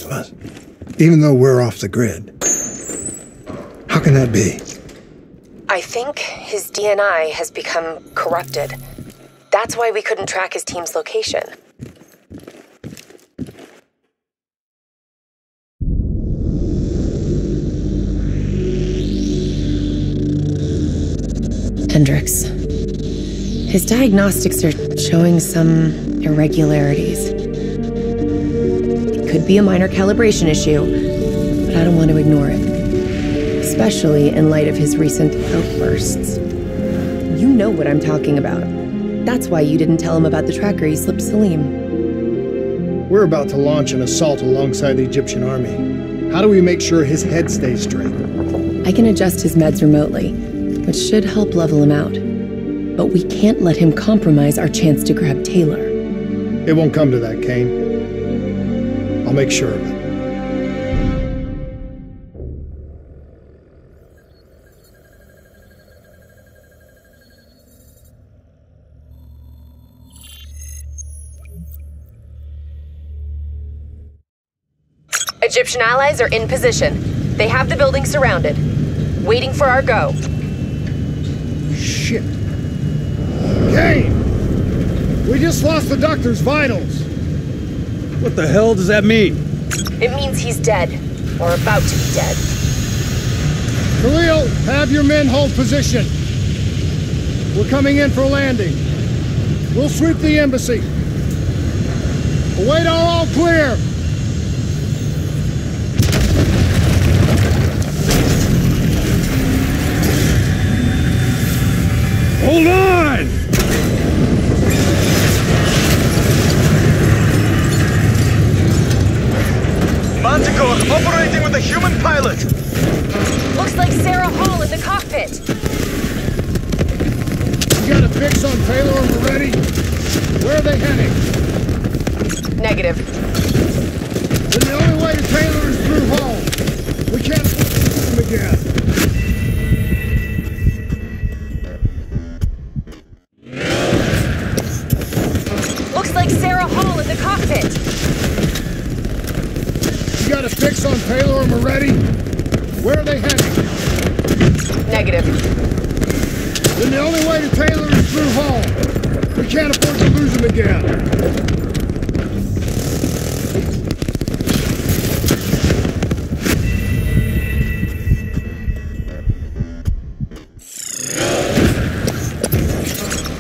of us, even though we're off the grid. How can that be? I think his DNI has become corrupted. That's why we couldn't track his team's location. Hendricks. His diagnostics are showing some irregularities. It could be a minor calibration issue, but I don't want to ignore it. Especially in light of his recent outbursts. You know what I'm talking about. That's why you didn't tell him about the tracker you slipped Salim. We're about to launch an assault alongside the Egyptian army. How do we make sure his head stays straight? I can adjust his meds remotely, which should help level him out. But we can't let him compromise our chance to grab Taylor. It won't come to that, Kane. I'll make sure of it. Egyptian allies are in position. They have the building surrounded. Waiting for our go. Shit. Kane! We just lost the doctor's vitals. What the hell does that mean? It means he's dead. Or about to be dead. Khalil, have your men hold position. We're coming in for landing. We'll sweep the embassy. Await all clear. Hold on! Manticore operating with a human pilot. Looks like Sarah Hall in the cockpit. You got a fix on Taylor and we're ready? Where are they heading? Negative. Then the only way to Taylor is through Hall. We can't afford them again. Looks like Sarah Hall in the cockpit. You got a fix on Taylor and we're ready? Where are they heading? Negative. Then the only way to Taylor is through Hall. We can't afford to lose him again.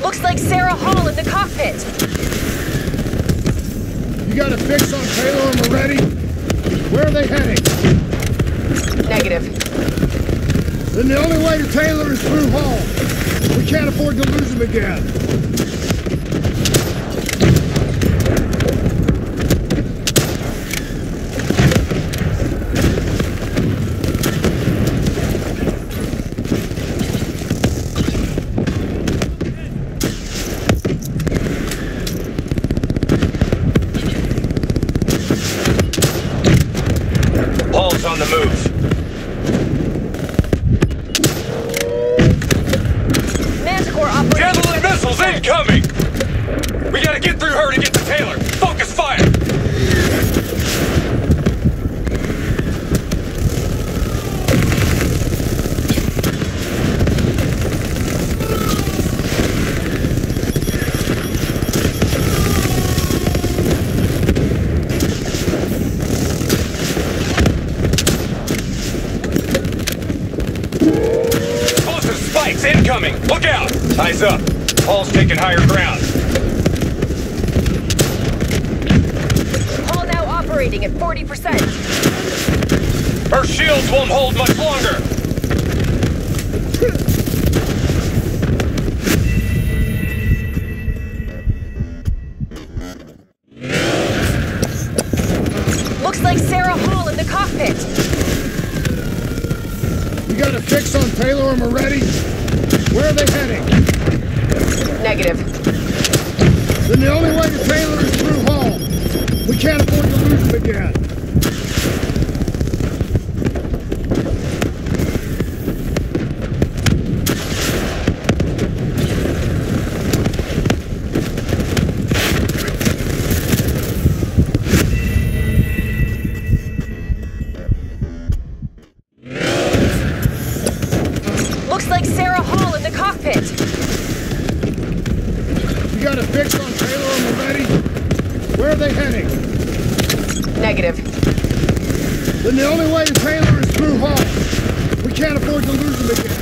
Looks like Sarah Hall in the cockpit. You got a fix on Taylor and we're ready? Where are they heading? Negative. Then the only way to Taylor is through Hall. We can't afford to lose him again. Hall's on the move. Manticore operating. Javelin missiles incoming! We gotta get through her to get to Taylor. Focus fire! Explosive spikes incoming! Look out! Eyes up. Hall's taking higher ground. Hall now operating at 40%. Her shields won't hold much longer. Looks like Sarah Hall in the cockpit. You got a fix on Taylor and we're ready? Where are they heading? Negative. Then the only way to Taylor is through Hall. We can't afford to lose him again. Where are they heading? Negative. Then the only way to Taylor is through Hall. We can't afford to lose them again.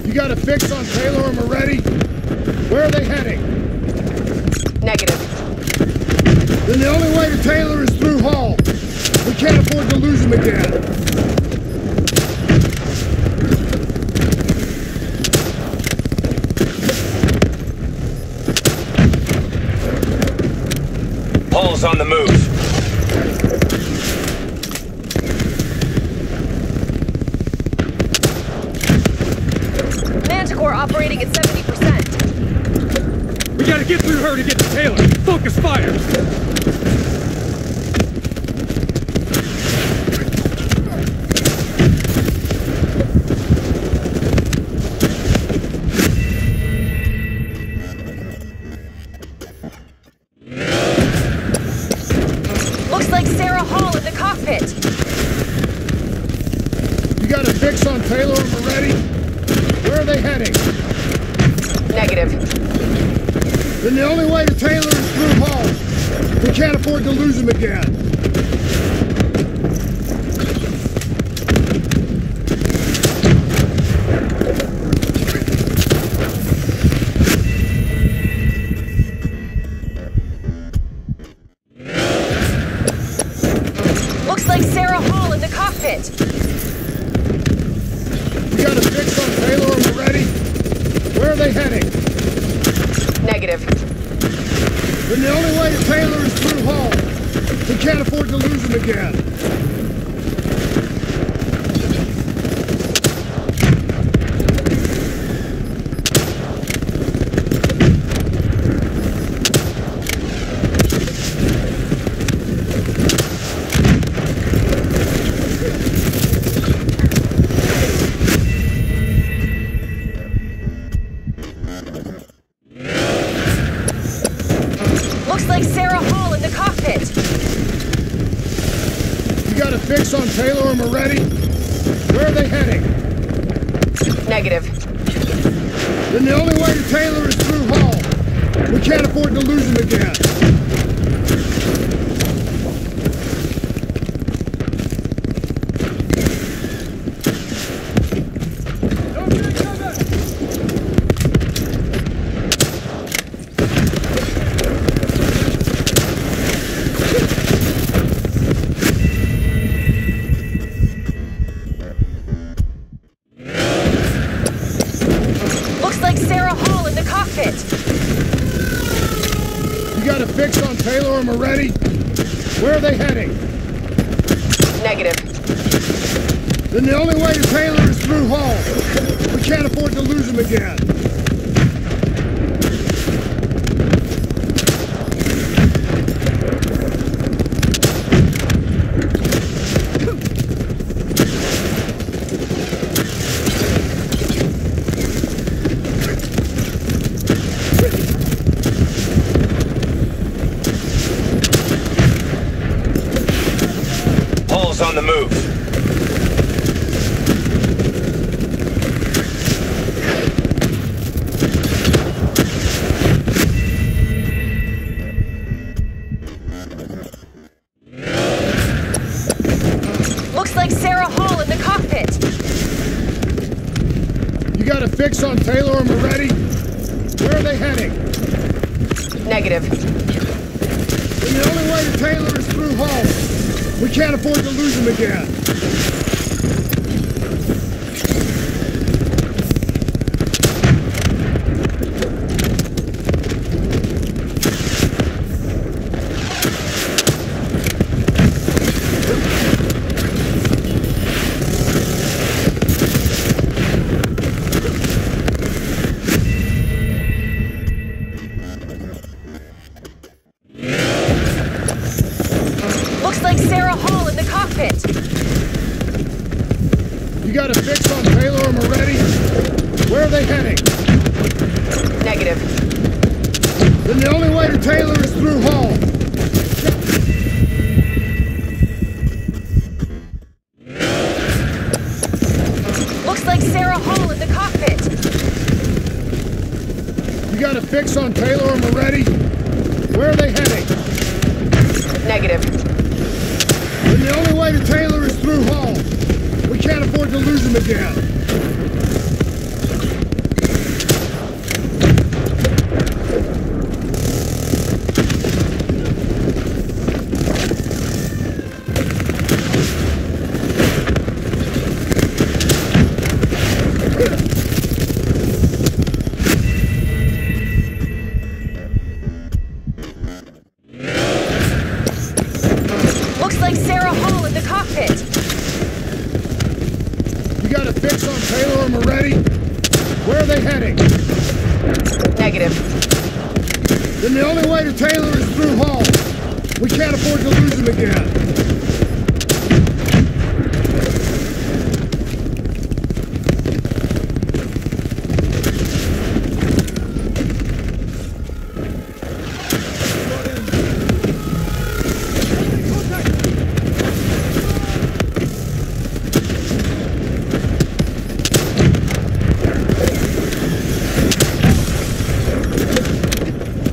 You got a fix on Taylor and Moretti? Where are they heading? Negative. Then the only way to Taylor is through Hall. We can't afford to lose him again. Hall's on the move. Operating at 70%. We gotta get through her to get to Taylor. Focus fire! Looks like Sarah Hall in the cockpit. You got a fix on Taylor and Moretti? Where are they heading? Negative. Then the only way to Taylor is through Hall. We can't afford to lose him again. Looks like Sarah Hall in the cockpit. You got a fix on Taylor and Moretti? Where are they heading? Negative. Then the only way to Taylor is through Hall. We can't afford to lose him again. Looks like Sarah Hall in the cockpit. You got a fix on Taylor and Moretti? Where are they heading? Negative. Then the only way to Taylor is through Hall. We can't afford to lose him again. You got a fix on Taylor and Moretti? Where are they heading? Negative. Then the only way to Taylor is through Hall. We can't afford to lose him again. On the move. Looks like Sarah Hall in the cockpit. You got a fix on Taylor and Moretti? Where are they heading? Negative. Then the only way to Taylor is through Hall. We can't afford to lose him again. Looks like Sarah Hall in the cockpit. You got a fix on Taylor and Moretti? Where are they heading? Negative. Then the only way to Taylor is through Hall. Looks like Sarah Hall in the cockpit. You got a fix on Taylor and Moretti? Where are they heading? Negative. Then the only way to Taylor is through Hall. We can't afford to lose him again. Looks like Sarah Hall in the cockpit. You got a fix on Taylor and Moretti? Where are they heading? Negative. Then the only way to Taylor is through Hall. We can't afford to lose him again.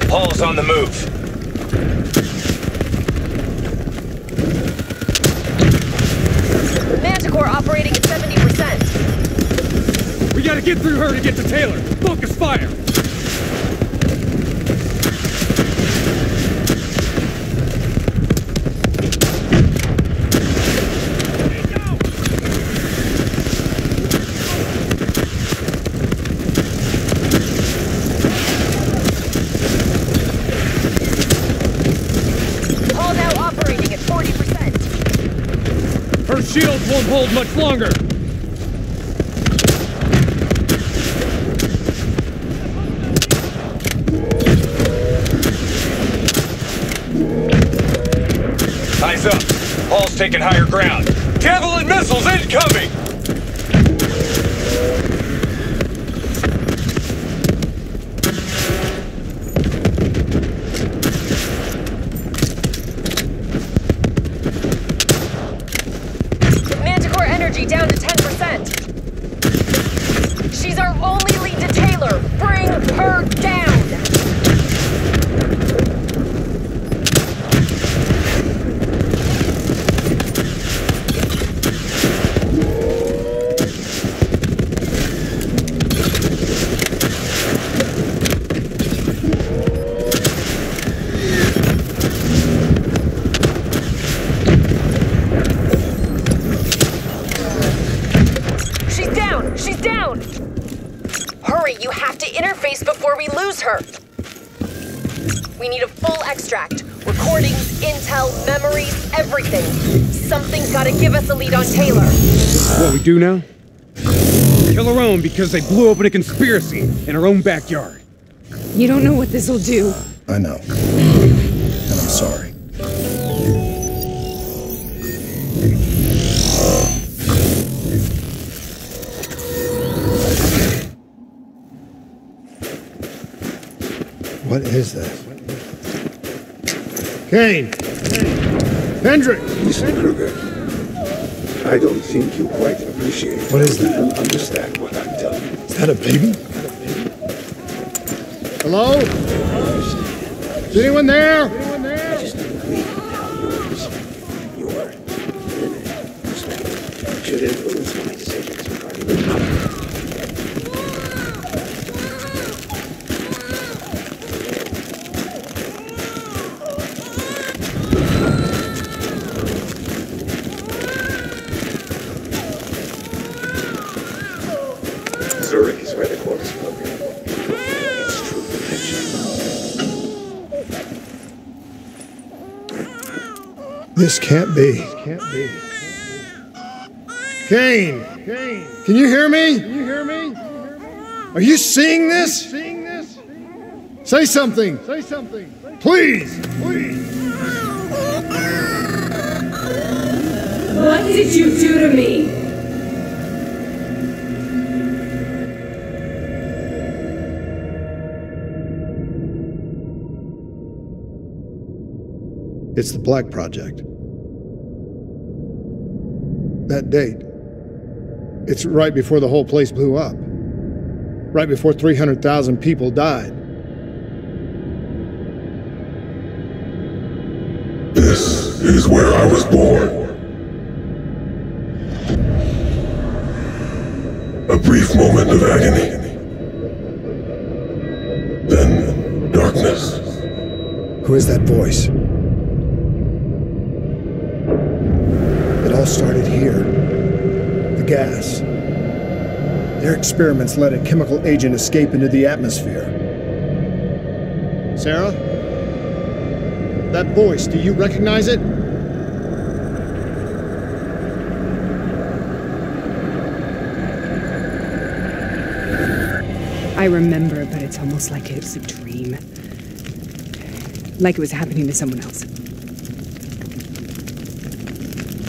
Hall's on the move. Manticore operating at 70%. We gotta get through her to get to Taylor. Focus fire. Hall now operating at 40%. Her shields won't hold much longer. Eyes up. Hall's taking higher ground. Javelin missiles incoming! Manticore energy down to 10%. She's our only lead to Taylor. Bring her down. She's down! Hurry, you have to interface before we lose her. We need a full extract. Recordings, intel, memories, everything. Something's gotta give us a lead on Taylor. What we do now? Kill her own because they blew open a conspiracy in her own backyard. You don't know what this'll do. I know. And I'm sorry. What is this? Kane! Hendrick! Mr. Kruger, I don't think you quite appreciate What is that? or understand what I'm telling you. Is that a baby? Hello? Is anyone there? Anyone there? Just read how yours, your perspective should influence my decisions regarding the topic. Zurich is where the quarters program will fulfill its true potential. This can't be. Kane! Can you hear me? Are you seeing this? Say something! Please! What did you do to me? It's the Black Project. That date. It's right before the whole place blew up. Right before 300,000 people died. This is where I was born. A brief moment of agony. Then darkness. Who is that voice? It all started here. The gas. Their experiments let a chemical agent escape into the atmosphere. Sarah? That voice, do you recognize it? I remember, but it's almost like it's a dream. Like it was happening to someone else.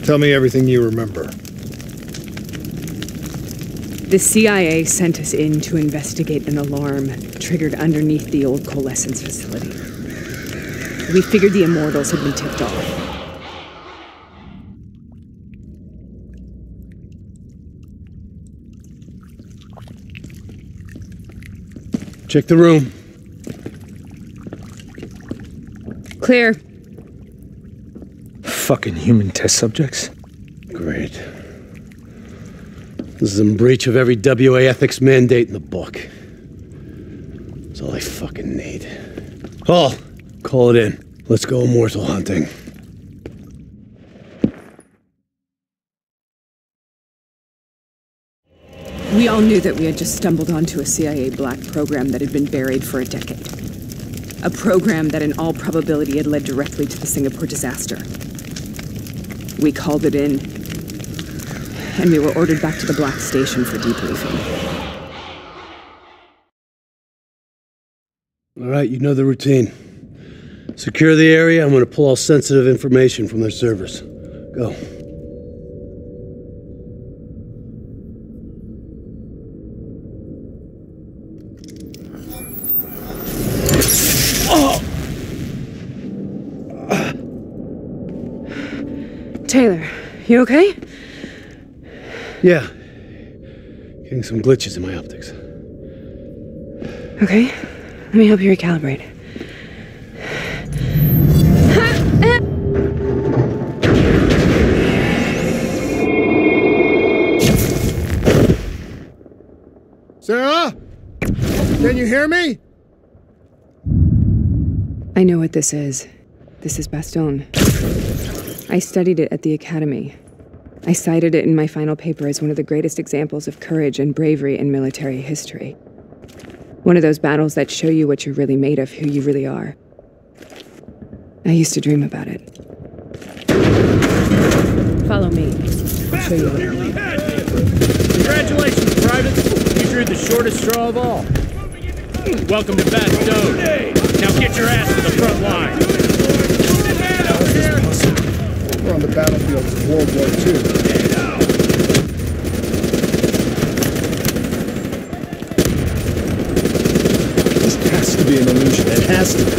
Tell me everything you remember. The CIA sent us in to investigate an alarm triggered underneath the old coalescence facility. We figured the Immortals had been tipped off. Check the room. Clear. Fucking human test subjects. Great. This is in breach of every WA ethics mandate in the book. That's all I fucking need. Hall, call it in. Let's go immortal hunting. We all knew that we had just stumbled onto a CIA black program that had been buried for a decade. A program that in all probability had led directly to the Singapore disaster. We called it in, and we were ordered back to the Black Station for debriefing. All right, you know the routine. Secure the area. I'm going to pull all sensitive information from their servers. Go. Taylor, you okay? Yeah. Getting some glitches in my optics. Okay, let me help you recalibrate. Sarah? Can you hear me? I know what this is. This is Bastogne. I studied it at the Academy. I cited it in my final paper as one of the greatest examples of courage and bravery in military history. One of those battles that show you what you're really made of, who you really are. I used to dream about it. Follow me. I'll show you later. Congratulations, privates. You drew the shortest straw of all. Welcome to Bastogne. Now get your ass to the front line. We're on the battlefield of World War II. This has to be an illusion. It has to be.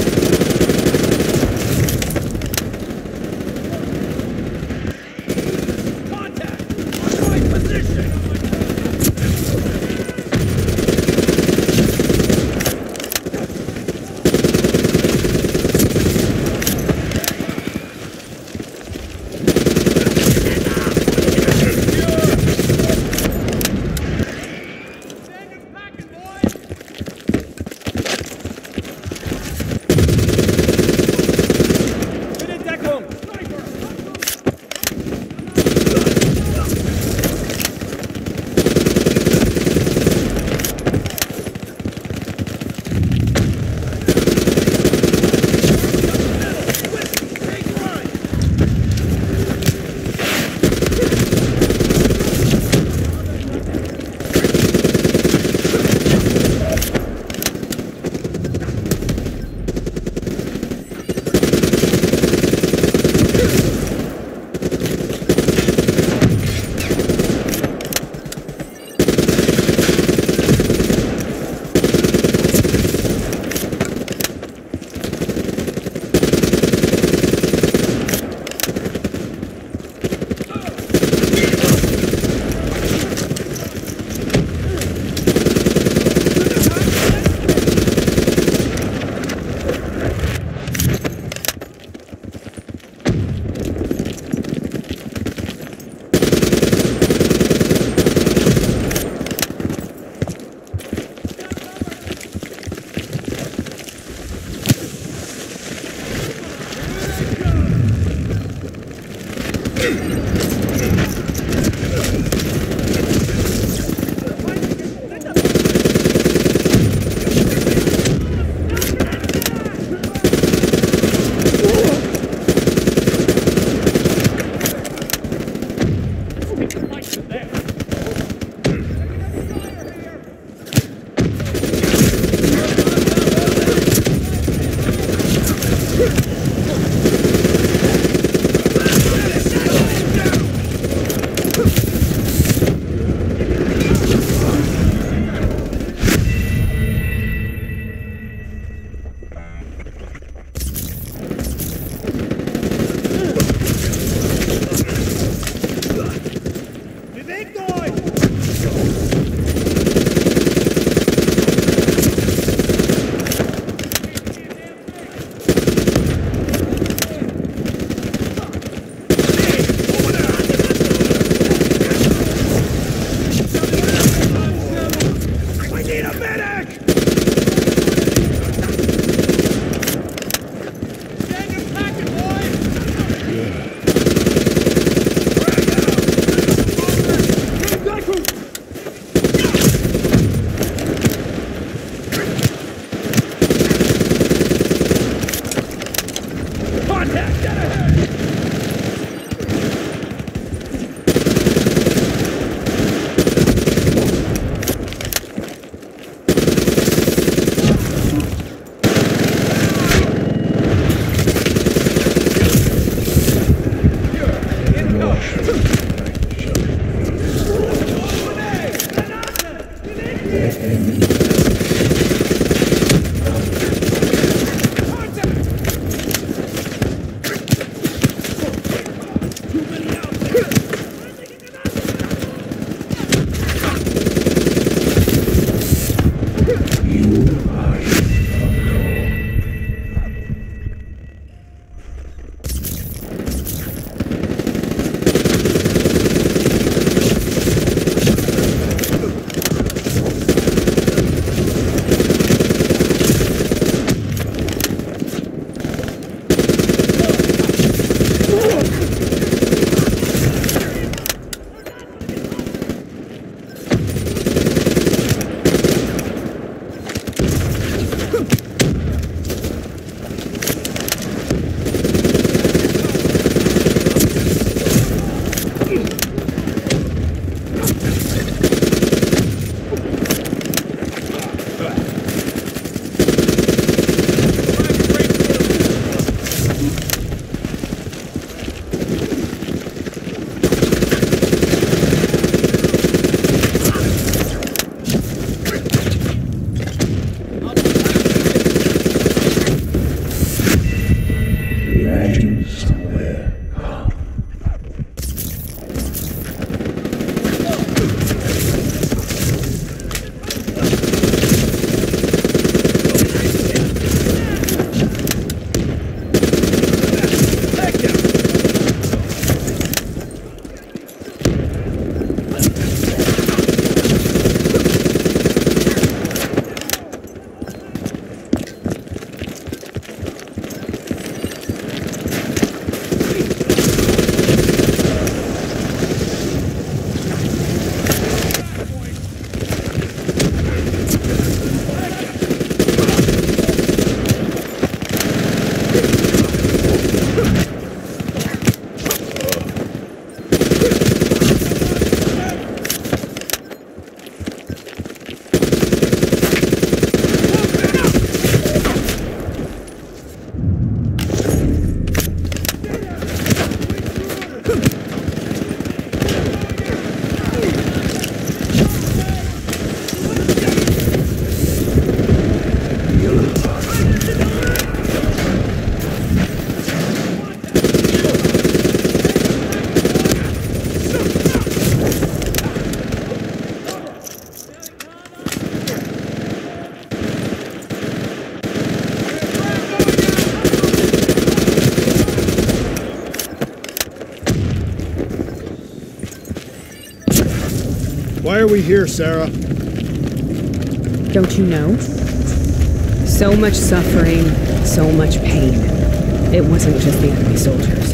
Why are we here, Sarah? Don't you know? So much suffering, so much pain. It wasn't just the enemy soldiers.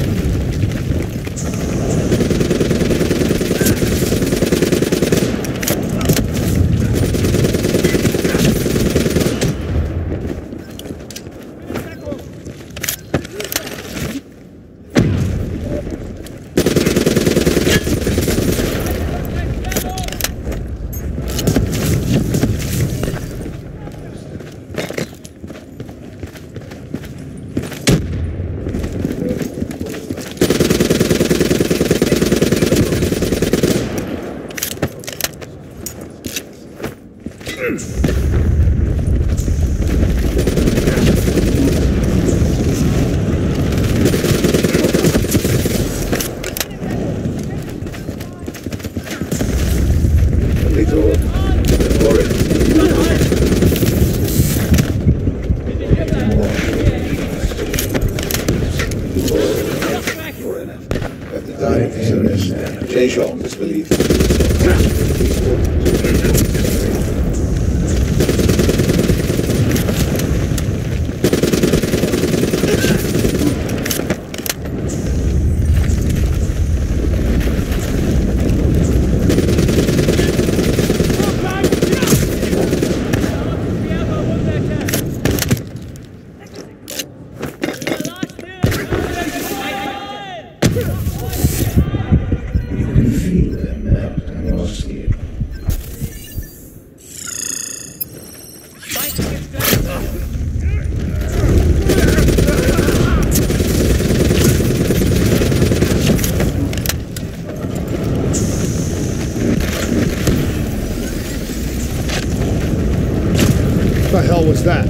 What the hell was that?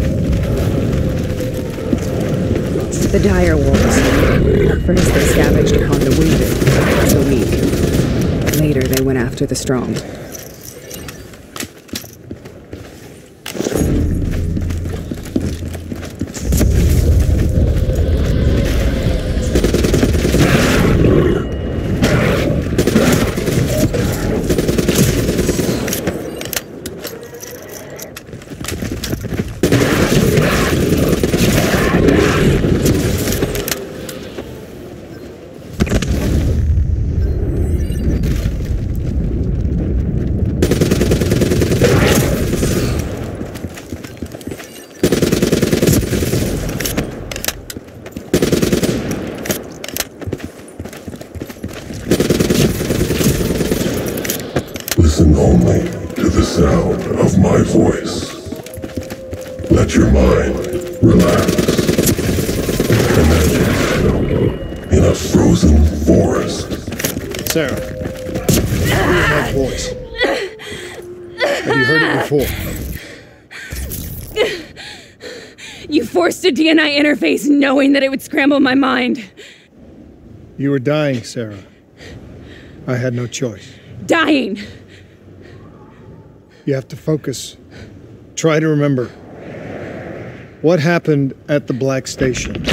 The dire wolves. At first they scavenged upon the wounded, the weak. Later they went after the strong. Listen only to the sound of my voice. Let your mind relax. Imagine yourself in a frozen forest. Sarah, hear that voice. Have you heard it before? You forced a DNI interface knowing that it would scramble my mind. You were dying, Sarah. I had no choice. Dying! You have to focus. Try to remember. What happened at the Black Station?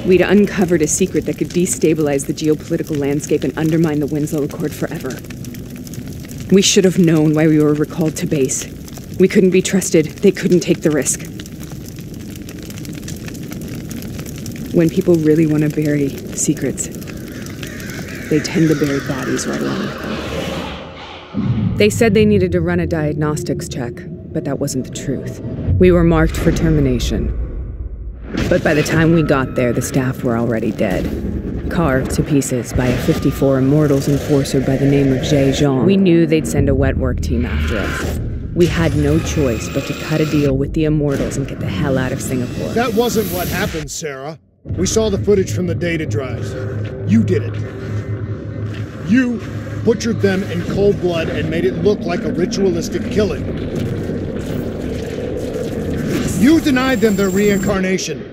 We'd uncovered a secret that could destabilize the geopolitical landscape and undermine the Winslow Accord forever. We should have known why we were recalled to base. We couldn't be trusted. They couldn't take the risk. When people really want to bury secrets, they tend to bury bodies right along with them. They said they needed to run a diagnostics check, but that wasn't the truth. We were marked for termination. But by the time we got there, the staff were already dead. Carved to pieces by a 54 Immortals enforcer by the name of Zhejiang. We knew they'd send a wet work team after us. We had no choice but to cut a deal with the Immortals and get the hell out of Singapore. That wasn't what happened, Sarah. We saw the footage from the data drives. You did it. You butchered them in cold blood and made it look like a ritualistic killing. You denied them their reincarnation.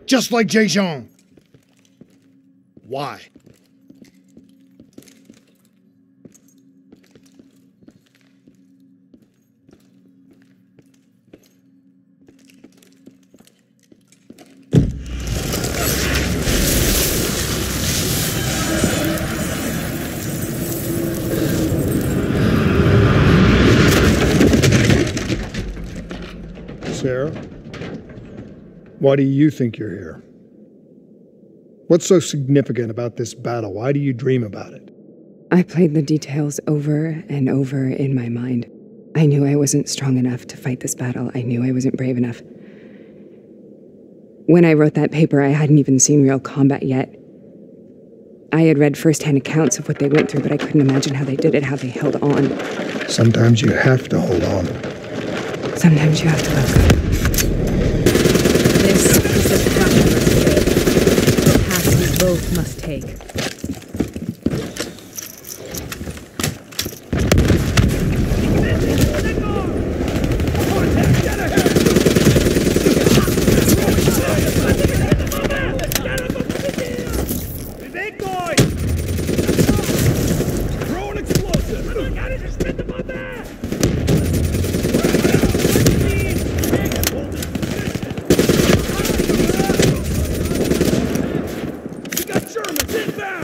Just like Zhejiang. Why? Sarah, why do you think you're here? What's so significant about this battle? Why do you dream about it? I played the details over and over in my mind. I knew I wasn't strong enough to fight this battle. I knew I wasn't brave enough. When I wrote that paper, I hadn't even seen real combat yet. I had read first-hand accounts of what they went through, but I couldn't imagine how they did it, how they held on. Sometimes you have to hold on. Sometimes you have to let go. This is the path we must take. The path we both must take. Germans inbound!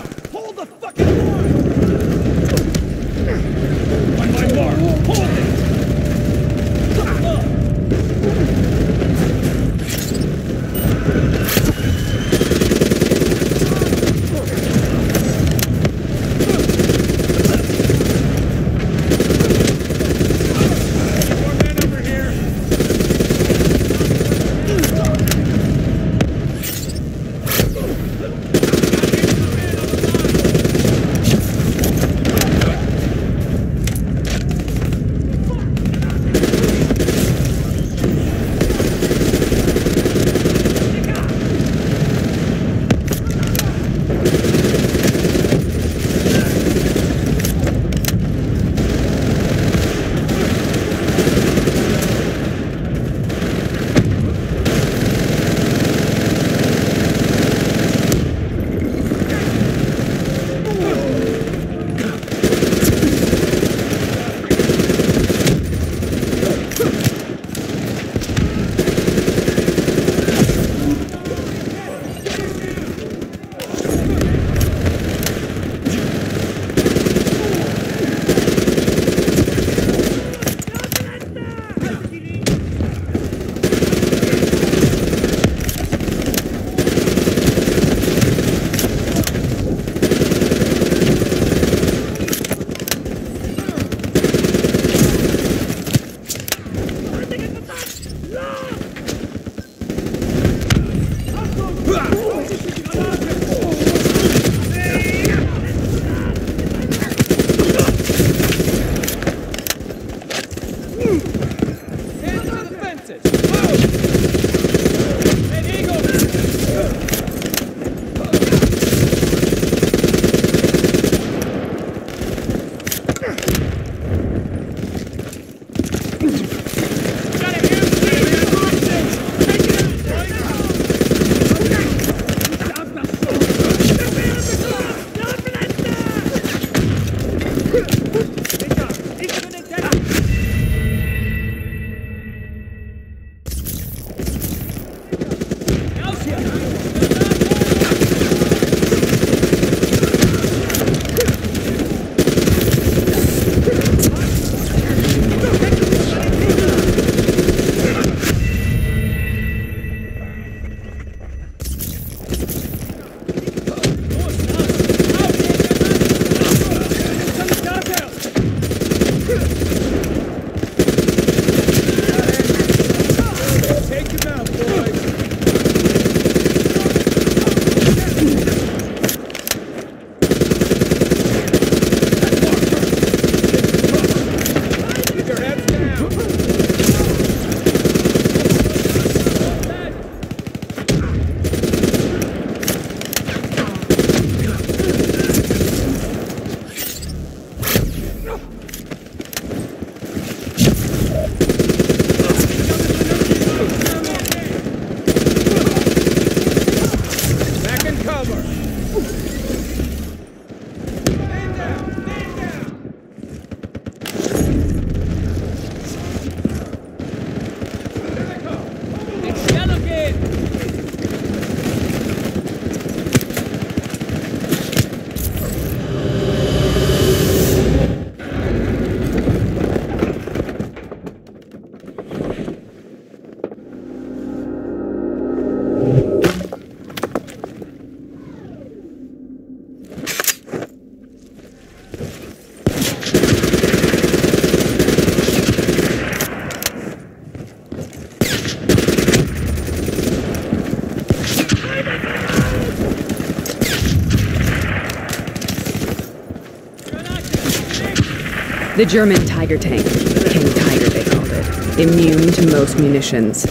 The German Tiger tank. King Tiger, they called it. Immune to most munitions.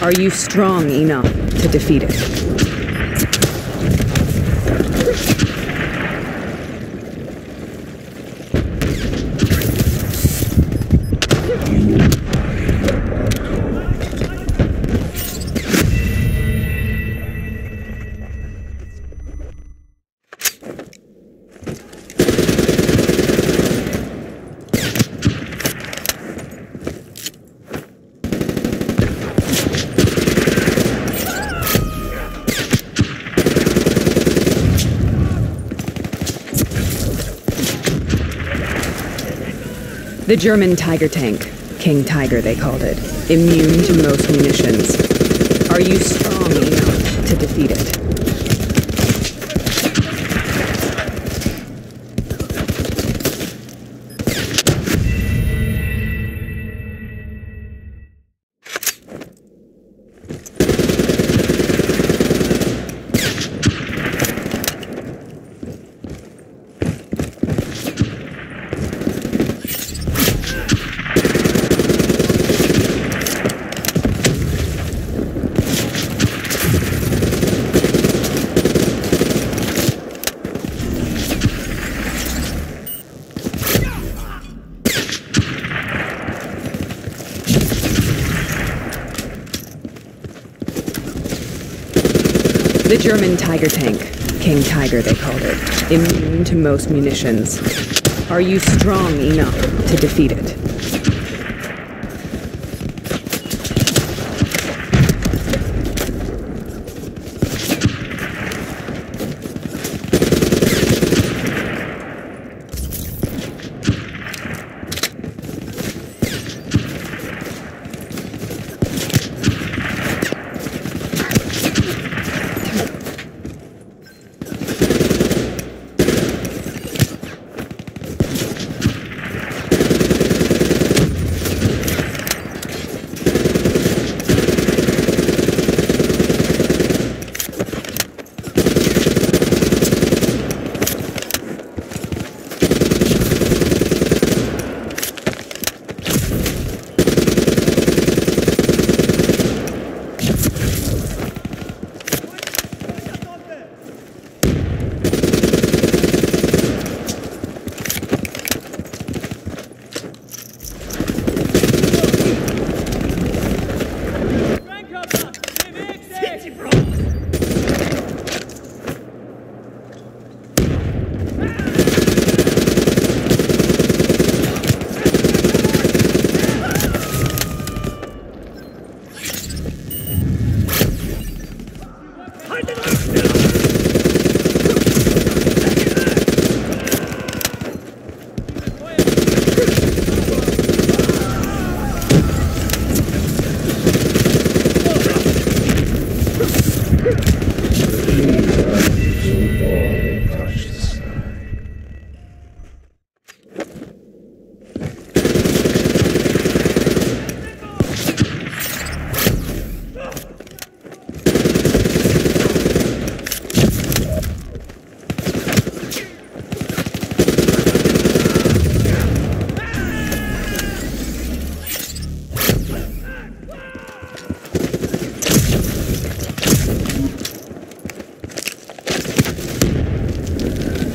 Are you strong enough to defeat it? The German Tiger tank. King Tiger, they called it. Immune to most munitions. Are you strong enough to defeat it? The German Tiger tank. King Tiger, they called it. Immune to most munitions. Are you strong enough to defeat it?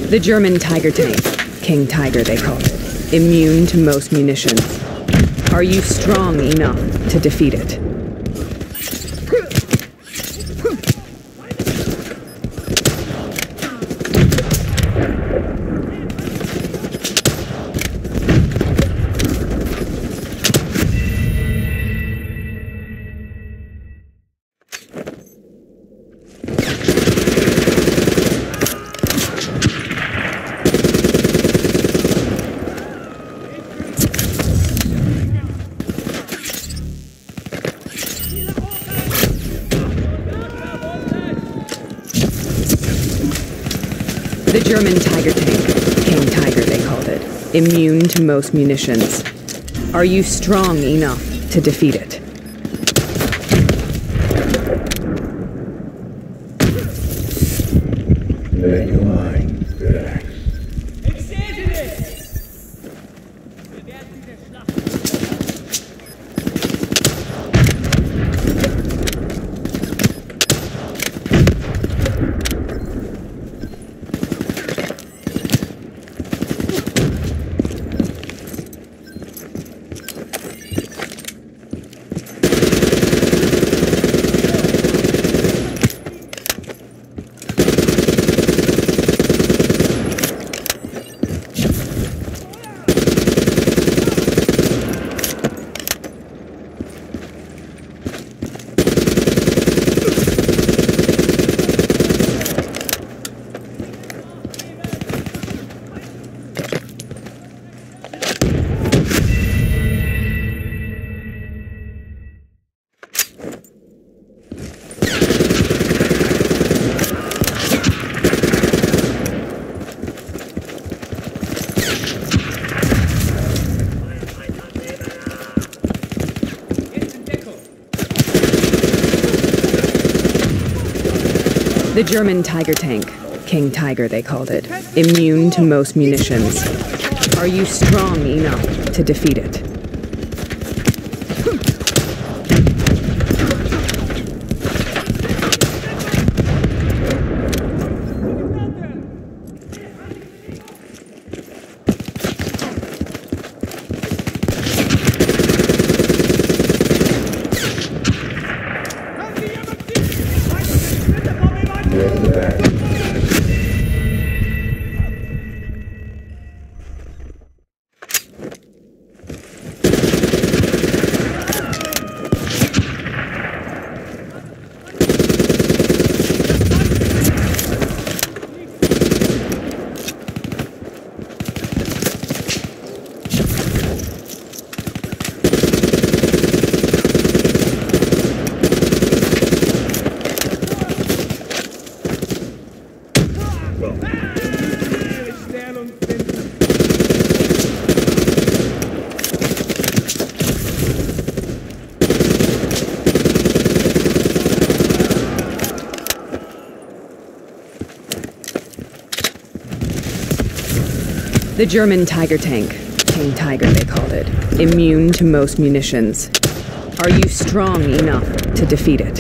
The German Tiger tank. King Tiger, they called it. Immune to most munitions. Are you strong enough to defeat it? The German Tiger tank. King Tiger, they called it. Immune to most munitions. Are you strong enough to defeat it? Let your mind relax. The German Tiger tank. King Tiger, they called it. Immune to most munitions. Are you strong enough to defeat it? The German Tiger tank. King Tiger, they called it. Immune to most munitions. Are you strong enough to defeat it?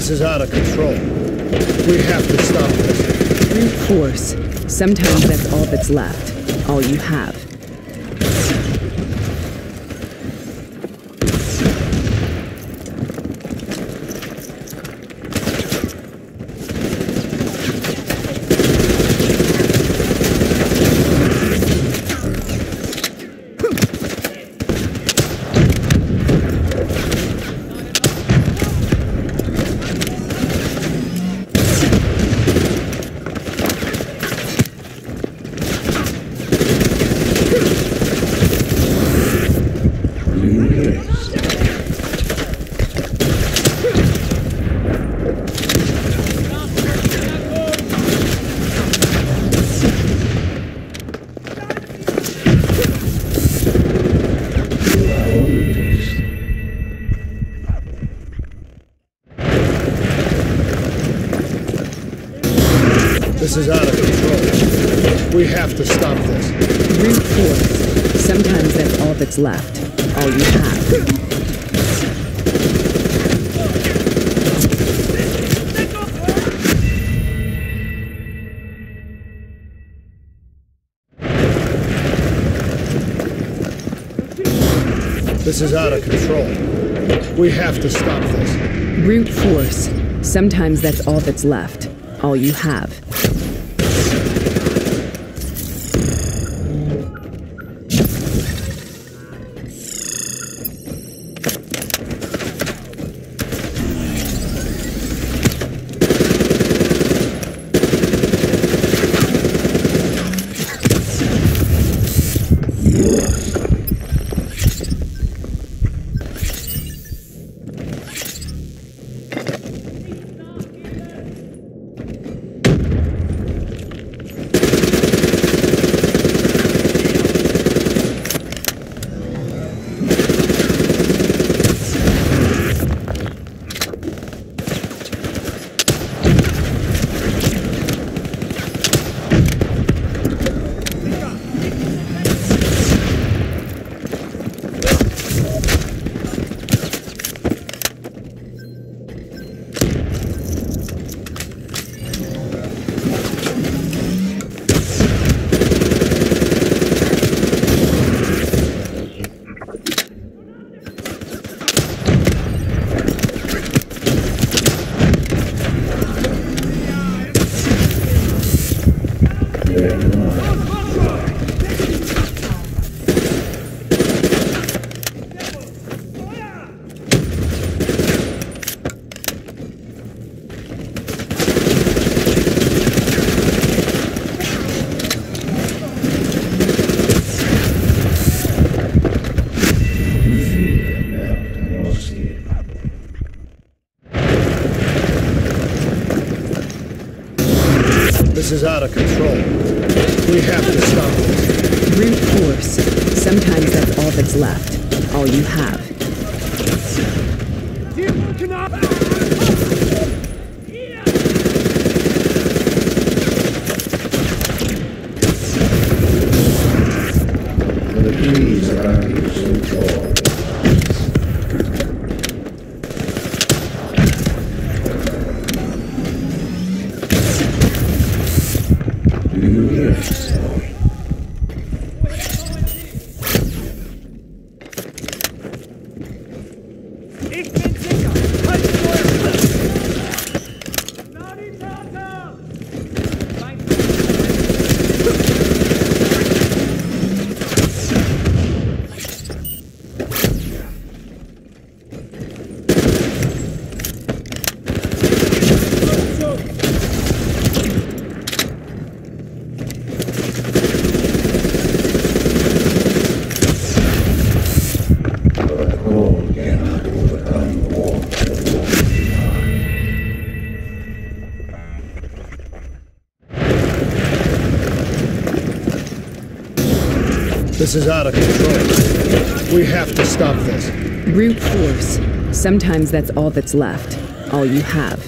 This is out of control. We have to stop this. Brute force. Sometimes that's all that's left. All you have. This is out of control. We have to stop this. Brute force. Sometimes that's all that's left. All you have. This is out of control. We have to stop this. Brute force. Sometimes that's all that's left. All you have. This is out of control. We have to stop this. Brute force. Sometimes that's all that's left. All you have. The trees around you so tall. Do you hear it? This is out of control. We have to stop this. Brute force. Sometimes that's all that's left. All you have.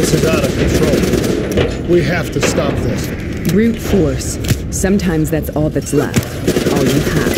This is out of control. We have to stop this. Brute force. Sometimes that's all that's left. All you have.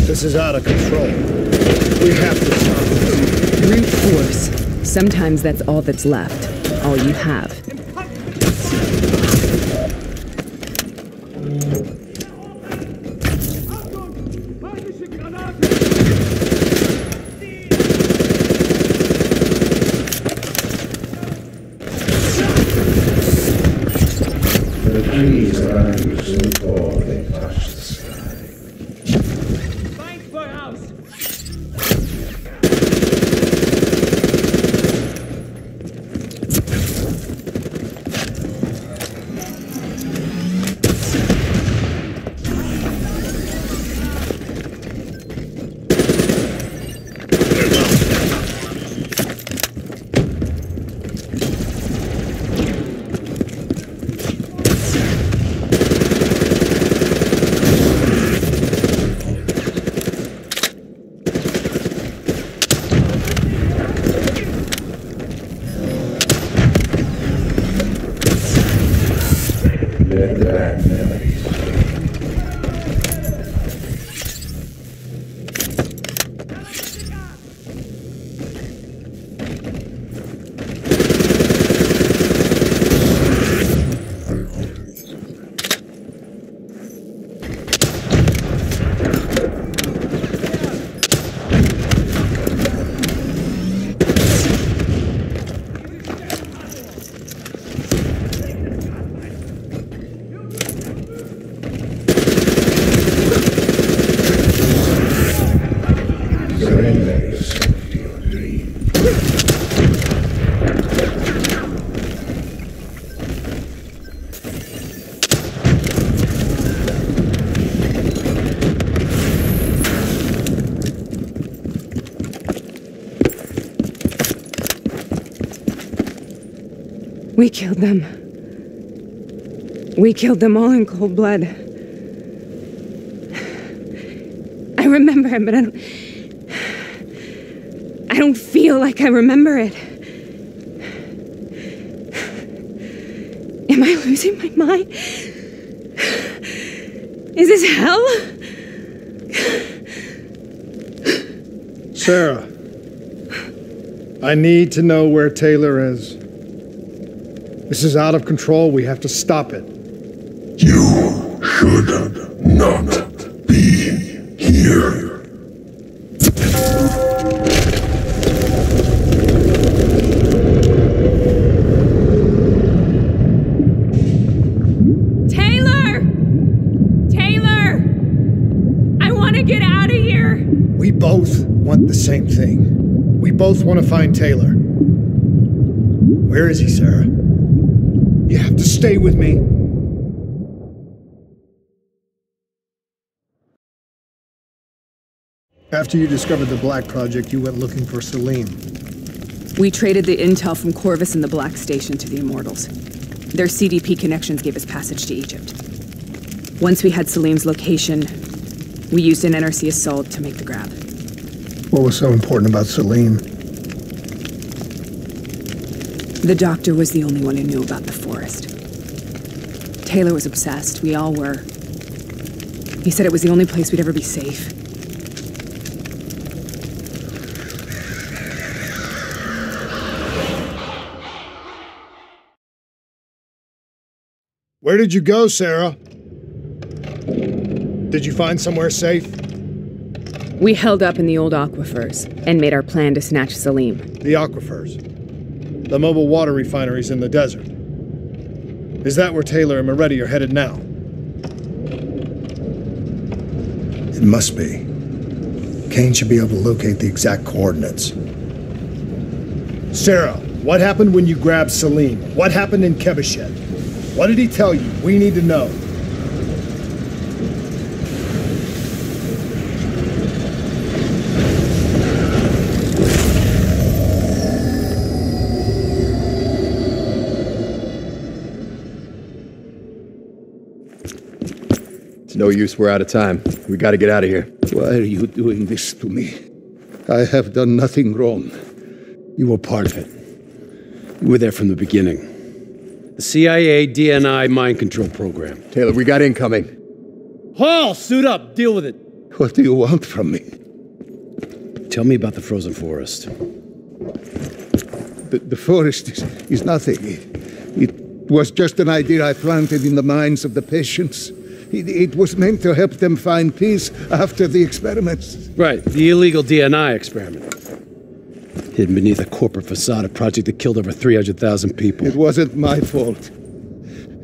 This is out of control. We have to stop this. Brute force. Sometimes that's all that's left. All you have. The trees around you so tall they touch the sky. Let the bad memories fade. Surrender yourself to your dream. We killed them. We killed them all in cold blood. I remember it, but I don't feel like I remember it. Am I losing my mind? Is this hell? Sarah, I need to know where Taylor is. This is out of control. We have to stop it. You should not be here. Taylor! both want to find Taylor. Where is he, Sarah? You have to stay with me. After you discovered the Black Project, you went looking for Salim. We traded the intel from Corvus and the Black Station to the Immortals. Their CDP connections gave us passage to Egypt. Once we had Salim's location, we used an NRC assault to make the grab. What was so important about Salim? The doctor was the only one who knew about the forest. Taylor was obsessed. We all were. He said it was the only place we'd ever be safe. Where did you go, Sarah? Did you find somewhere safe? We held up in the old aquifers and made our plan to snatch Salim. The aquifers. The mobile water refineries in the desert. Is that where Taylor and Moretti are headed now? It must be. Kane should be able to locate the exact coordinates. Sarah, what happened when you grabbed Salim? What happened in Kebashet? What did he tell you? We need to know. It's no use, we're out of time. We gotta get out of here. Why are you doing this to me? I have done nothing wrong. You were part of it. You were there from the beginning. The CIA DNI mind control program. Taylor, we got incoming. Hall, suit up. Deal with it. What do you want from me? Tell me about the frozen forest. The forest is nothing. It was just an idea I planted in the minds of the patients. It was meant to help them find peace after the experiments. Right, the illegal DNI experiment. Hidden beneath a corporate facade, a project that killed over 300,000 people. It wasn't my fault.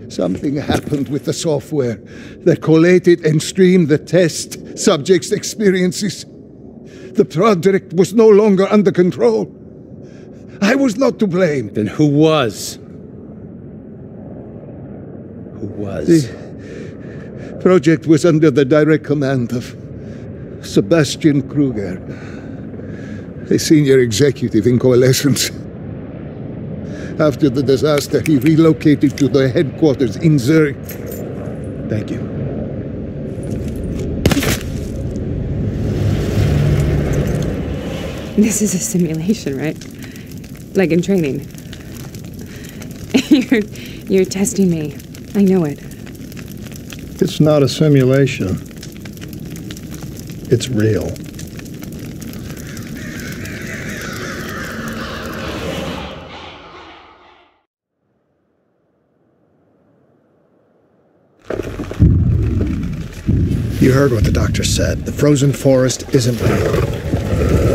Something happened with the software that collated and streamed the test subjects' experiences. The project was no longer under control. I was not to blame. Then who was? Who was? The project was under the direct command of Sebastian Kruger, a senior executive in Coalescence. After the disaster, he relocated to the headquarters in Zurich. Thank you. This is a simulation, right? Like in training. You're testing me. I know it. It's not a simulation. It's real. You heard what the doctor said. The frozen forest isn't real.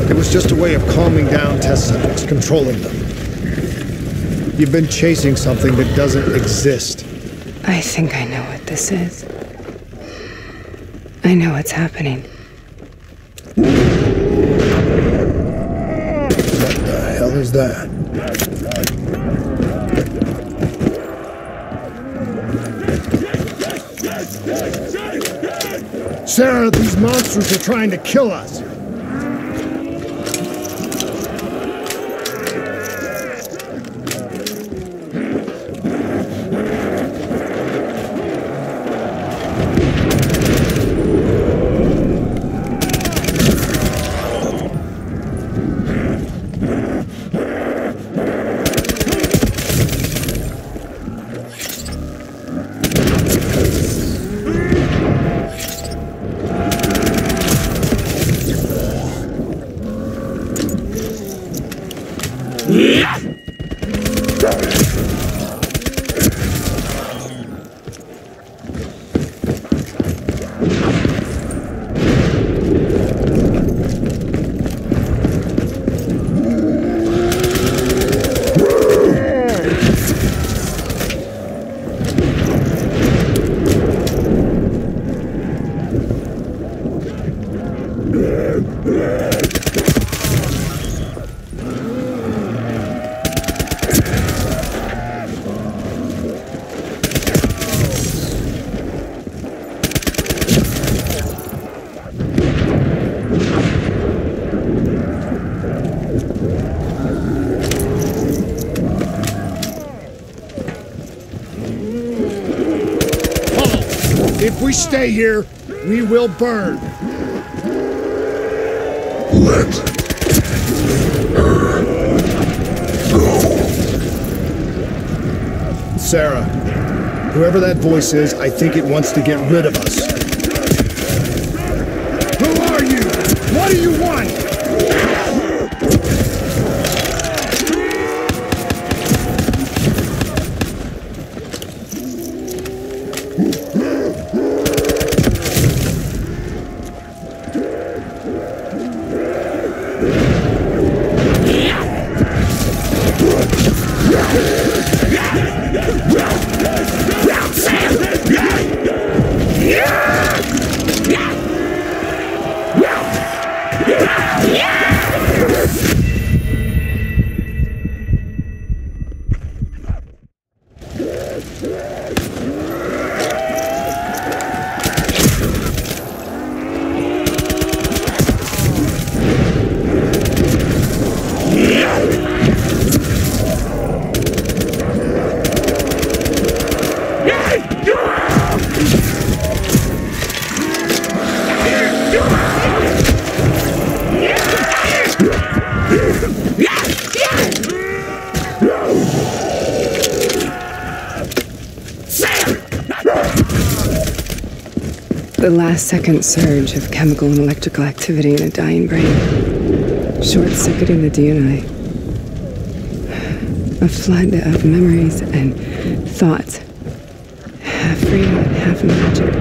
It was just a way of calming down test subjects, controlling them. You've been chasing something that doesn't exist. I think I know what this is. I know what's happening. What the hell is that? Sarah, these monsters are trying to kill us. If we stay here, we will burn. Let her go. Sarah, whoever that voice is, I think it wants to get rid of us. Who are you? What do you want? The last-second surge of chemical and electrical activity in a dying brain. Short-circuiting the DNA. A flood of memories and thoughts. Half real and half imagined.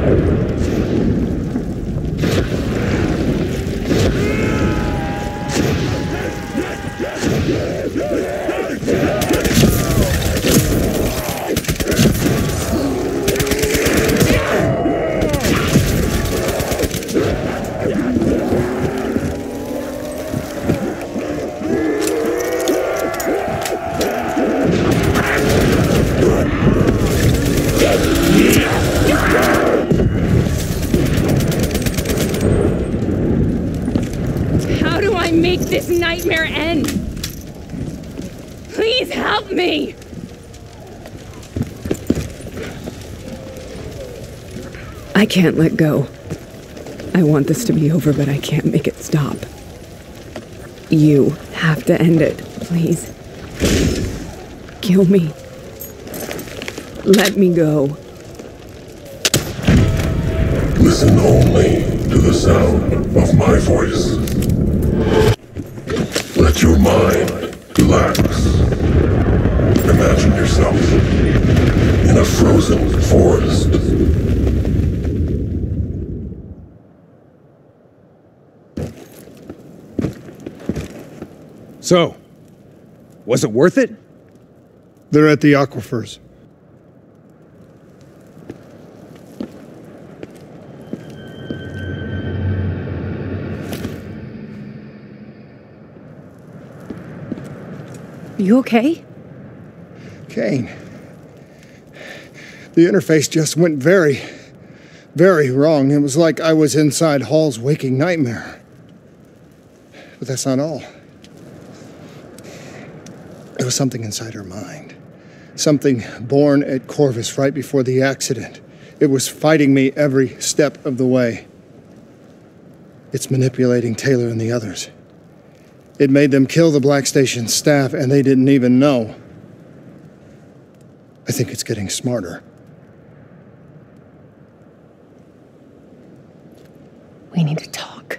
Make this nightmare end! Please help me! I can't let go. I want this to be over, but I can't make it stop. You have to end it, please. Kill me. Let me go. Listen only to the sound of my voice. Let your mind relax. Imagine yourself in a frozen forest. So, was it worth it? They're at the aquifers. You okay? Kane. The interface just went very, very wrong. It was like I was inside Hall's waking nightmare. But that's not all. There was something inside her mind. Something born at Corvus right before the accident. It was fighting me every step of the way. It's manipulating Taylor and the others. It made them kill the Black Station staff, and they didn't even know. I think it's getting smarter. We need to talk.